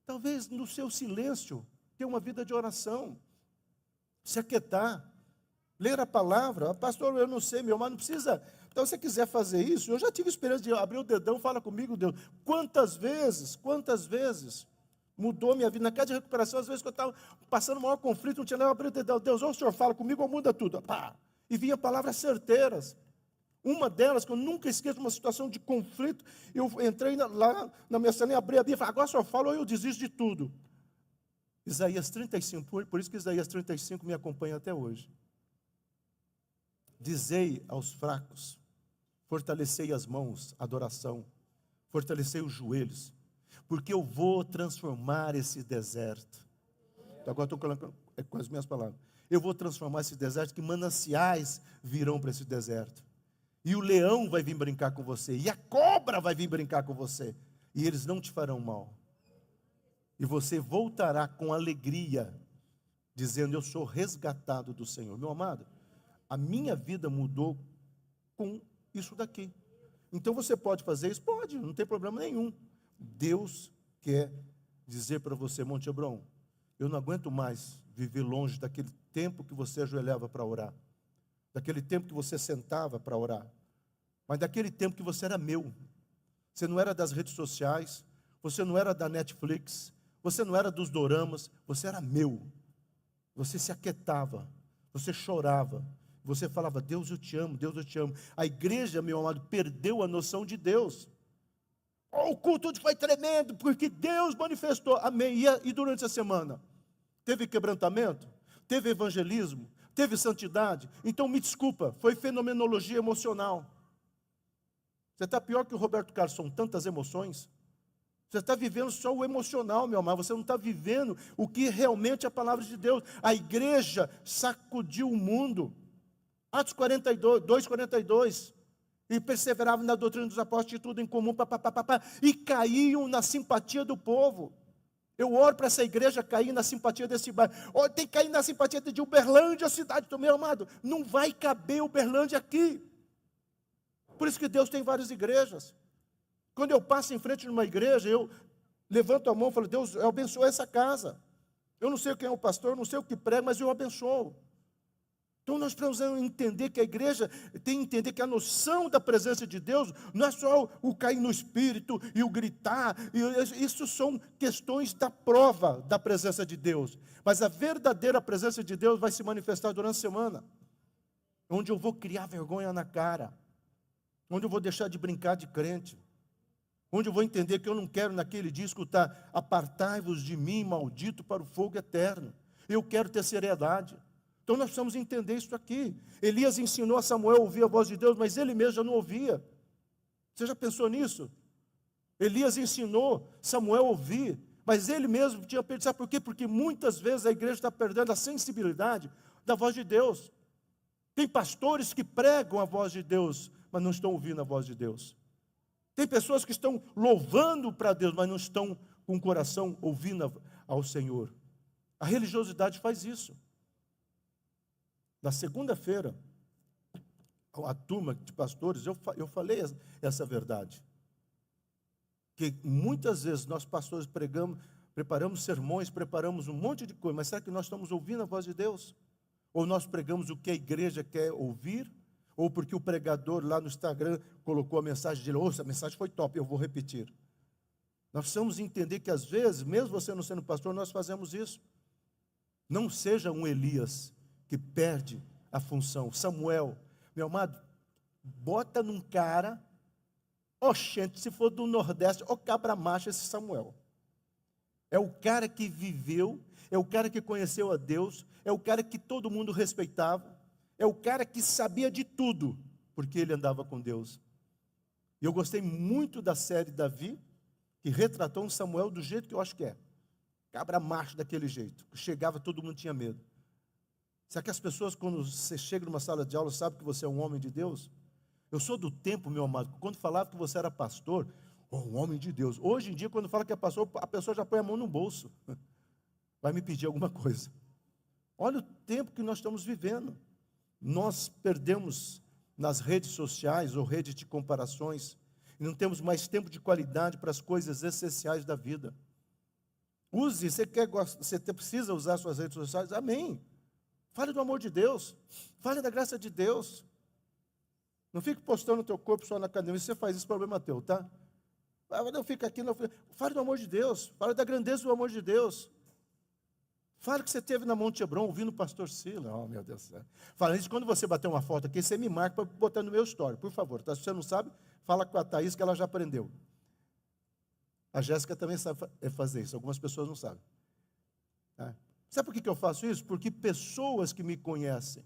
Talvez no seu silêncio, ter uma vida de oração, se aquietar, ler a palavra. Pastor, eu não sei, meu irmão, não precisa. Então, se você quiser fazer isso, eu já tive experiência de abrir o dedão, fala comigo, Deus. Quantas vezes mudou minha vida. Na casa de recuperação, às vezes que eu estava passando o maior conflito, não tinha nem abrir o dedão. Deus, ou o Senhor fala comigo ou muda tudo. Pá! E vinha palavras certeiras. Uma delas, que eu nunca esqueço, uma situação de conflito, eu entrei lá na minha sala e abri a Bíblia e falei, agora o Senhor fala ou eu desisto de tudo. Isaías 35, por isso que Isaías 35 me acompanha até hoje. Dizei aos fracos, fortalecei as mãos, adoração, fortalecei os joelhos, porque eu vou transformar esse deserto. Então, agora estou colocando com as minhas palavras. Eu vou transformar esse deserto, que mananciais virão para esse deserto. E o leão vai vir brincar com você, e a cobra vai vir brincar com você, e eles não te farão mal. E você voltará com alegria dizendo: eu sou resgatado do Senhor. Meu amado, a minha vida mudou com isso daqui. Então você pode fazer isso? Pode, não tem problema nenhum. Deus quer dizer para você: Monte Hebron, eu não aguento mais viver longe daquele tempo que você ajoelhava para orar, daquele tempo que você sentava para orar, mas daquele tempo que você era meu. Você não era das redes sociais, você não era da Netflix, você não era dos doramas, você era meu. Você se aquietava, você chorava, você falava: Deus, eu te amo, Deus, eu te amo. A igreja, meu amado, perdeu a noção de Deus. Oh, o culto foi tremendo, porque Deus manifestou. Amém. E durante a semana? Teve quebrantamento? Teve evangelismo? Teve santidade? Então me desculpa, foi fenomenologia emocional. Você está pior que o Roberto Carlos, são tantas emoções. Você está vivendo só o emocional, meu amado. Você não está vivendo o que realmente é a palavra de Deus. A igreja sacudiu o mundo. Atos 42, 42. E perseveravam na doutrina dos apóstolos, de tudo em comum, e caíam na simpatia do povo. Eu oro para essa igreja cair na simpatia desse bairro. Oh, tem que cair na simpatia de Uberlândia, a cidade do meu amado. Não vai caber Uberlândia aqui. Por isso que Deus tem várias igrejas. Quando eu passo em frente de uma igreja, eu levanto a mão e falo: Deus, eu abençoo essa casa. Eu não sei quem é o pastor, eu não sei o que prega, mas eu abençoo. Então nós precisamos entender que a igreja tem que entender que a noção da presença de Deus não é só o cair no espírito e o gritar. Isso são questões da prova da presença de Deus. Mas a verdadeira presença de Deus vai se manifestar durante a semana. Onde eu vou criar vergonha na cara. Onde eu vou deixar de brincar de crente. Onde eu vou entender que eu não quero naquele dia escutar: apartai-vos de mim, maldito, para o fogo eterno. Eu quero ter seriedade. Então nós precisamos entender isso aqui. Elias ensinou a Samuel a ouvir a voz de Deus, mas ele mesmo já não ouvia. Você já pensou nisso? Elias ensinou Samuel a ouvir, mas ele mesmo tinha perdido. Sabe por quê? Porque muitas vezes a igreja está perdendo a sensibilidade da voz de Deus. Tem pastores que pregam a voz de Deus, mas não estão ouvindo a voz de Deus. Tem pessoas que estão louvando para Deus, mas não estão com o coração ouvindo ao Senhor. A religiosidade faz isso. Na segunda-feira, a turma de pastores, eu falei essa verdade. Que muitas vezes nós pastores preparamos sermões, preparamos um monte de coisa, mas será que nós estamos ouvindo a voz de Deus? Ou nós pregamos o que a igreja quer ouvir? Ou porque o pregador lá no Instagram colocou a mensagem dele: oh, essa mensagem foi top, eu vou repetir. Nós precisamos entender que às vezes, mesmo você não sendo pastor, nós fazemos isso. Não seja um Elias que perde a função. Samuel, meu amado, bota num cara, gente, se for do Nordeste, cabra macho esse Samuel. É o cara que viveu, é o cara que conheceu a Deus, é o cara que todo mundo respeitava, é o cara que sabia de tudo, porque ele andava com Deus. E eu gostei muito da série Davi, que retratou um Samuel do jeito que eu acho que é. Cabra macho daquele jeito. Chegava, todo mundo tinha medo. Será que as pessoas, quando você chega numa sala de aula, sabem que você é um homem de Deus? Eu sou do tempo, meu amado, quando falava que você era pastor, um homem de Deus. Hoje em dia, quando fala que é pastor, a pessoa já põe a mão no bolso. Vai me pedir alguma coisa. Olha o tempo que nós estamos vivendo. Nós perdemos nas redes sociais ou redes de comparações, e não temos mais tempo de qualidade para as coisas essenciais da vida. Use, você precisa usar suas redes sociais, amém. Fale do amor de Deus, fale da graça de Deus. Não fique postando o teu corpo só na academia. Se você faz isso, problema teu, tá? Não fica aqui, não. Fale do amor de Deus, fale da grandeza do amor de Deus. Fale que você esteve na Monte Hebron ouvindo o pastor Sila. Oh, meu Deus do céu. Fala isso, quando você bater uma foto aqui, você me marca para botar no meu story, por favor. Tá? Se você não sabe, fala com a Thaís que ela já aprendeu. A Jéssica também sabe fazer isso, algumas pessoas não sabem. Tá? Sabe por que eu faço isso? Porque pessoas que me conhecem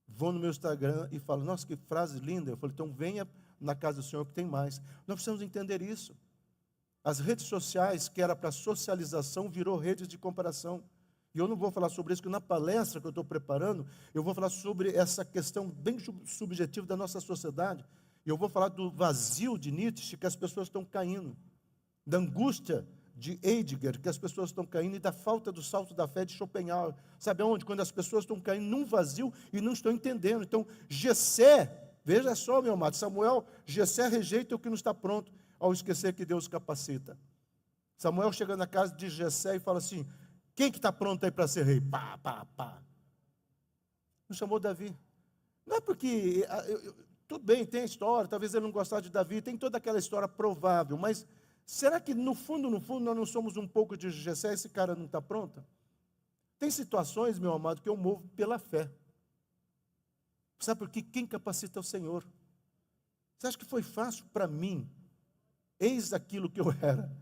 vão no meu Instagram e falam: nossa, que frase linda. Eu falo: então venha na casa do Senhor que tem mais. Nós precisamos entender isso. As redes sociais, que era para socialização, virou redes de comparação. E eu não vou falar sobre isso, porque na palestra que eu estou preparando, eu vou falar sobre essa questão bem subjetiva da nossa sociedade. E eu vou falar do vazio de Nietzsche, que as pessoas estão caindo. Da angústia de Heidegger, que as pessoas estão caindo, e da falta do salto da fé de Schopenhauer. Sabe aonde? Quando as pessoas estão caindo num vazio e não estão entendendo. Então, Jessé, veja só, meu amado, Jessé rejeita o que não está pronto, ao esquecer que Deus capacita. Samuel chega na casa de Jessé e fala assim: quem que está pronto aí para ser rei? Pá, pá, pá. Não chamou Davi. Não é porque, tudo bem, tem a história, talvez ele não gostasse de Davi, tem toda aquela história provável, mas será que no fundo, nós não somos um pouco de Jessé, esse cara não está pronto? Tem situações, meu amado, que eu movo pela fé. Sabe por quê? Quem capacita é o Senhor. Você acha que foi fácil para mim, eis aquilo que eu era,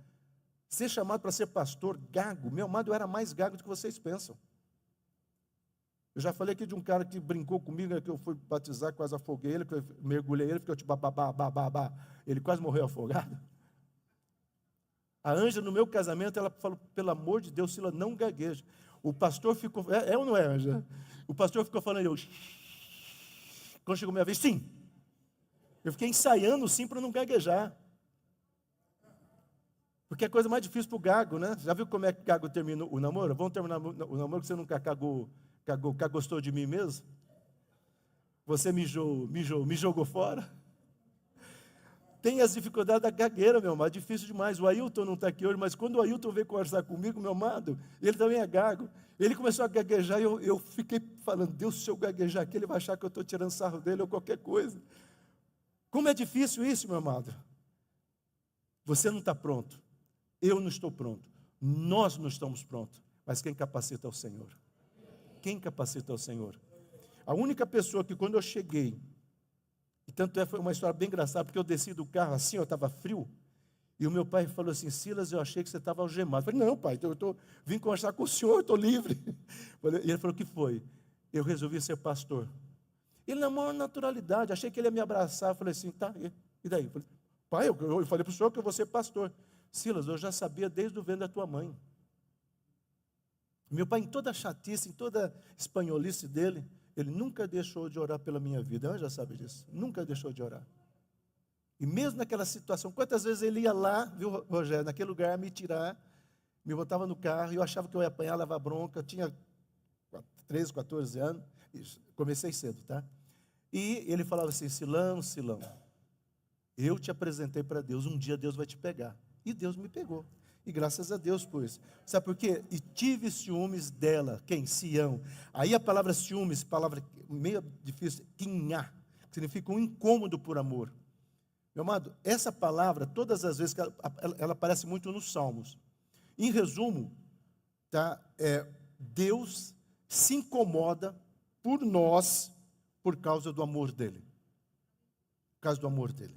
ser chamado para ser pastor gago? Meu amado, eu era mais gago do que vocês pensam. Eu já falei aqui de um cara que brincou comigo, que eu fui batizar, quase afoguei ele, que eu mergulhei ele, porque eu tipo, babá, ele quase morreu afogado. A Ângela, no meu casamento, ela falou: pelo amor de Deus, Sila, não gagueja. O pastor ficou, é ou não é, Ângela? O pastor ficou falando, quando chegou a minha vez, sim. Eu fiquei ensaiando sim para não gaguejar. Porque é a coisa mais difícil para o gago, né? Já viu como é que o gago termina o namoro? Vamos terminar o namoro que você nunca gostou de mim mesmo? Você me jogou fora? Tem as dificuldades da gagueira, meu amado, difícil demais. O Ailton não está aqui hoje, mas quando o Ailton veio conversar comigo, meu amado, ele também é gago. Ele começou a gaguejar e eu fiquei falando: Deus, se eu gaguejar aqui, ele vai achar que eu estou tirando sarro dele ou qualquer coisa. Como é difícil isso, meu amado. Você não está pronto. Eu não estou pronto. Nós não estamos prontos. Mas quem capacita é o Senhor. Quem capacita é o Senhor. A única pessoa que quando eu cheguei, e tanto foi uma história bem engraçada, porque eu desci do carro assim, eu estava frio, e o meu pai falou assim: Silas, eu achei que você estava algemado. Eu falei: não, pai, vim conversar com o senhor, eu estou livre. E ele falou: o que foi? Eu resolvi ser pastor. Ele, na maior naturalidade, achei que ele ia me abraçar. Eu falei assim: tá, e daí? Eu falei: pai, eu falei para o senhor que eu vou ser pastor. Silas, eu já sabia desde o ventre da tua mãe. Meu pai, em toda a chatice, em toda a espanholice dele, ele nunca deixou de orar pela minha vida. Eu já sabe disso. Nunca deixou de orar. E mesmo naquela situação, quantas vezes ele ia lá, viu, Rogério, naquele lugar, me tirar, me botava no carro, e eu achava que eu ia apanhar, levar bronca. Eu tinha 13, 14 anos, comecei cedo, tá? E ele falava assim: Silão, eu te apresentei para Deus, um dia Deus vai te pegar. E Deus me pegou. E graças a Deus por isso. Sabe por quê? E tive ciúmes dela. Quem? Sião. Aí a palavra ciúmes, palavra meio difícil, quinhá, que significa um incômodo por amor. Meu amado, essa palavra, todas as vezes que ela aparece muito nos Salmos. Em resumo, tá? Deus se incomoda por nós por causa do amor dele. Por causa do amor dele.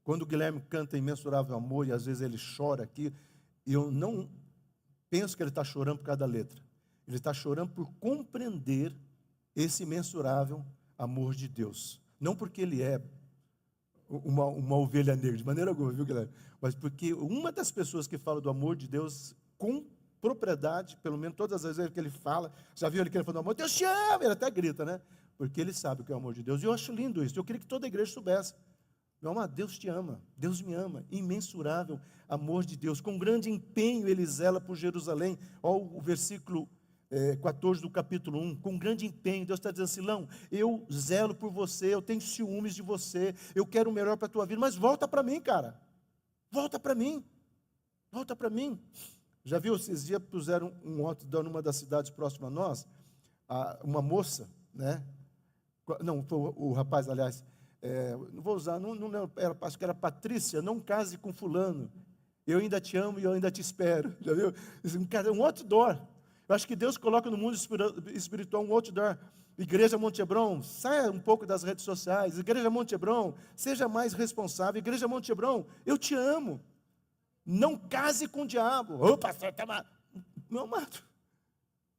Quando o Guilherme canta Imensurável Amor, e às vezes ele chora aqui, e eu não penso que ele está chorando por causa da letra. Ele está chorando por compreender esse imensurável amor de Deus. Não porque ele é uma ovelha negra, de maneira alguma, viu, Guilherme? Mas porque uma das pessoas que fala do amor de Deus com propriedade, pelo menos todas as vezes que ele fala, já viu ele que ele falou do amor, Deus te ama, ele até grita, né? Porque ele sabe o que é o amor de Deus. E eu acho lindo isso, eu queria que toda a igreja soubesse. Meu amado, Deus te ama, Deus me ama, imensurável amor de Deus, com grande empenho ele zela por Jerusalém. Olha o versículo 14 do capítulo 1, com grande empenho, Deus está dizendo: Silão, eu zelo por você, eu tenho ciúmes de você, eu quero o melhor para a tua vida, mas volta para mim, cara, volta para mim, volta para mim. Já viu, esses dias puseram um outdoor numa das cidades próximas a nós, uma moça, né, não, foi o rapaz, aliás, não vou usar, não, acho que era Patrícia: não case com fulano, eu ainda te amo e eu ainda te espero. Já viu? Um outdoor. Eu acho que Deus coloca no mundo espiritual um outdoor. Igreja Monte Hebron, saia um pouco das redes sociais. Igreja Monte Hebron, seja mais responsável. Igreja Monte Hebron, eu te amo. Não case com o diabo. Ô, pastor, meu amado,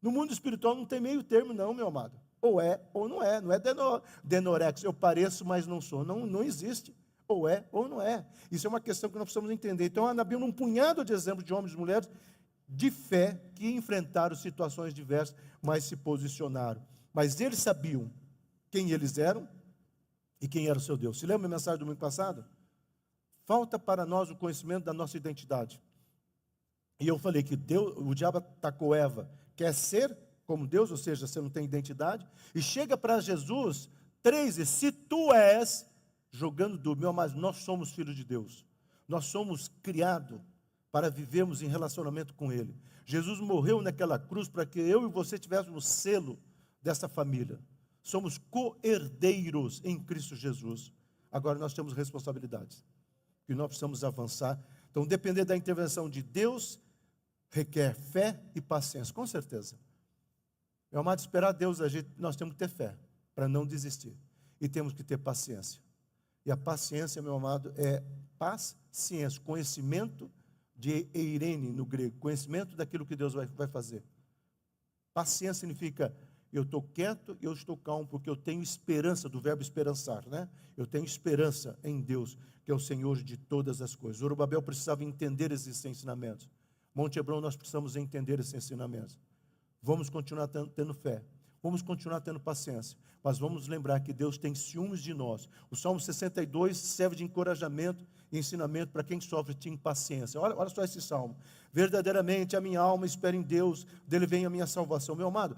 no mundo espiritual não tem meio termo não, meu amado. Ou é ou não é. Não é denorex, eu pareço, mas não sou. Não existe. Ou é ou não é. Isso é uma questão que nós precisamos entender. Então, há na Bíblia um punhado de exemplos de homens e mulheres de fé que enfrentaram situações diversas, mas se posicionaram. Mas eles sabiam quem eles eram e quem era o seu Deus. Se lembra a mensagem do domingo passado? Falta para nós o conhecimento da nossa identidade. E eu falei que Deus, o diabo atacou Eva, quer ser como Deus, ou seja, você não tem identidade, e chega para Jesus, 3, e se tu és, jogando duro, meu amado, nós somos filhos de Deus, nós somos criados para vivermos em relacionamento com Ele. Jesus morreu naquela cruz para que eu e você tivéssemos selo dessa família. Somos co-herdeiros em Cristo Jesus. Agora nós temos responsabilidades, e nós precisamos avançar. Então, depender da intervenção de Deus, requer fé e paciência, com certeza. Meu amado, esperar Deus, nós temos que ter fé, para não desistir. E temos que ter paciência. E a paciência, meu amado, é paciência, conhecimento de eirene no grego, conhecimento daquilo que Deus vai fazer. Paciência significa, eu estou quieto e eu estou calmo, porque eu tenho esperança, do verbo esperançar, né? Eu tenho esperança em Deus, que é o Senhor de todas as coisas. Zorobabel precisava entender esses ensinamentos. Monte Hebron, nós precisamos entender esses ensinamentos. Vamos continuar tendo fé, vamos continuar tendo paciência, mas vamos lembrar que Deus tem ciúmes de nós. O Salmo 62 serve de encorajamento e ensinamento para quem sofre de impaciência. Olha só esse salmo. Verdadeiramente a minha alma espera em Deus, dele vem a minha salvação. Meu amado,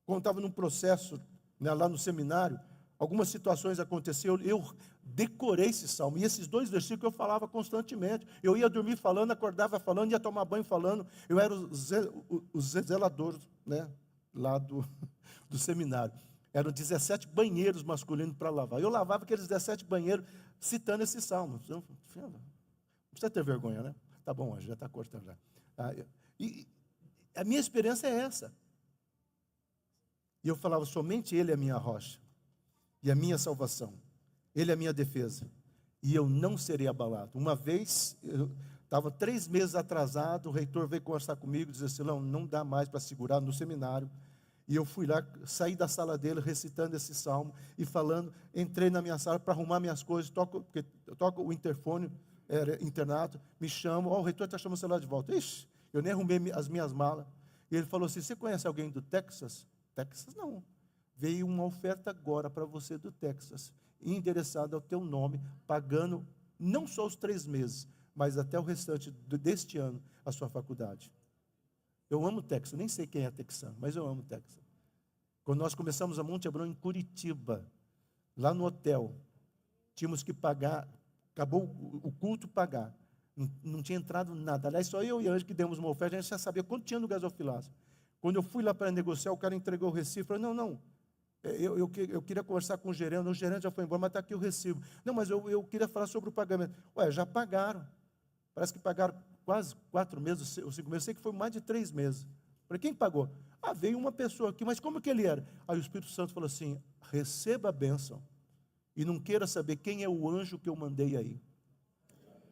quando estava num processo, né, lá no seminário, algumas situações aconteceram, eu decorei esse salmo, e esses 2 versículos eu falava constantemente. Eu ia dormir falando, acordava falando, ia tomar banho falando. Eu era o zelador, né, lá do seminário. Eram 17 banheiros masculinos para lavar. Eu lavava aqueles 17 banheiros citando esse salmo. Não precisa ter vergonha, né? Tá bom, já está cortando já. E a minha experiência é essa. E eu falava, somente Ele é a minha rocha e a minha salvação. Ele é a minha defesa, e eu não serei abalado. Uma vez, eu estava 3 meses atrasado, o reitor veio conversar comigo, disse assim, não dá mais para segurar no seminário. E eu fui lá, saí da sala dele, recitando esse salmo, e falando, entrei na minha sala para arrumar minhas coisas, porque eu toco o interfone, era internato, me chamam, o reitor está chamando o celular de volta. Ixi, eu nem arrumei as minhas malas. E ele falou assim, você conhece alguém do Texas? Texas, não. Veio uma oferta agora para você do Texas, endereçada ao teu nome, pagando não só os 3 meses, mas até o restante deste ano, a sua faculdade. Eu amo Texas, nem sei quem é texano, mas eu amo Texas. Quando nós começamos a Monte Hebron em Curitiba, lá no hotel, tínhamos que pagar, acabou o culto pagar, não tinha entrado nada. Aliás, só eu e a Anjo que demos uma oferta, a gente já sabia quanto tinha no gasofilácio. Quando eu fui lá para negociar, o cara entregou o recibo, falou, não, eu queria conversar com o gerente já foi embora, mas está aqui o recibo. Não, mas eu queria falar sobre o pagamento. Ué, já pagaram. Parece que pagaram quase 4 meses ou 5 meses. Sei que foi mais de 3 meses. Para quem pagou? Veio uma pessoa aqui, mas como que ele era? Aí o Espírito Santo falou assim, receba a bênção e não queira saber quem é o anjo que eu mandei aí.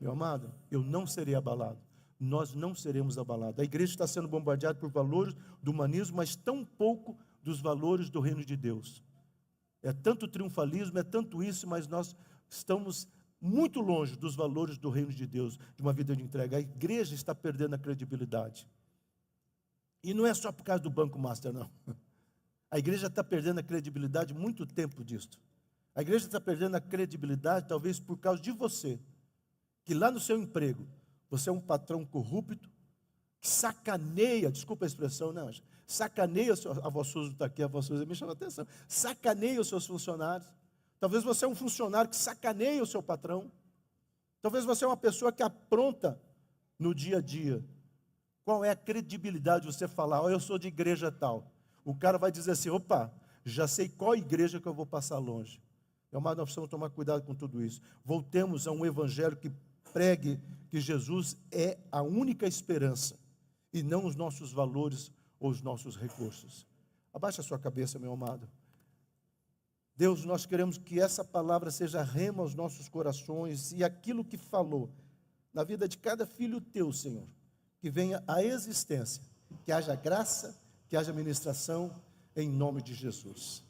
Meu amado, eu não serei abalado. Nós não seremos abalados. A igreja está sendo bombardeada por valores do humanismo, mas tão pouco dos valores do reino de Deus. É tanto triunfalismo, é tanto isso, mas nós estamos muito longe dos valores do reino de Deus, de uma vida de entrega. A igreja está perdendo a credibilidade. E não é só por causa do Banco Master, não. A igreja está perdendo a credibilidade muito tempo disso. A igreja está perdendo a credibilidade, talvez por causa de você, que lá no seu emprego, você é um patrão corrupto, que sacaneia, desculpa a expressão, não, sacaneia, a voz Suzy está aqui, a voz Suzy me chama a atenção, sacaneia os seus funcionários. Talvez você é um funcionário que sacaneia o seu patrão. Talvez você é uma pessoa que apronta no dia a dia. Qual é a credibilidade de você falar, eu sou de igreja tal? O cara vai dizer assim, opa, já sei qual igreja que eu vou passar longe. Mas nós precisamos tomar cuidado com tudo isso. Voltemos a um evangelho que pregue que Jesus é a única esperança e não os nossos valores ou os nossos recursos. Abaixa a sua cabeça, meu amado. Deus, nós queremos que essa palavra seja rema aos nossos corações e aquilo que falou na vida de cada filho teu, Senhor, que venha à existência, que haja graça, que haja ministração, em nome de Jesus.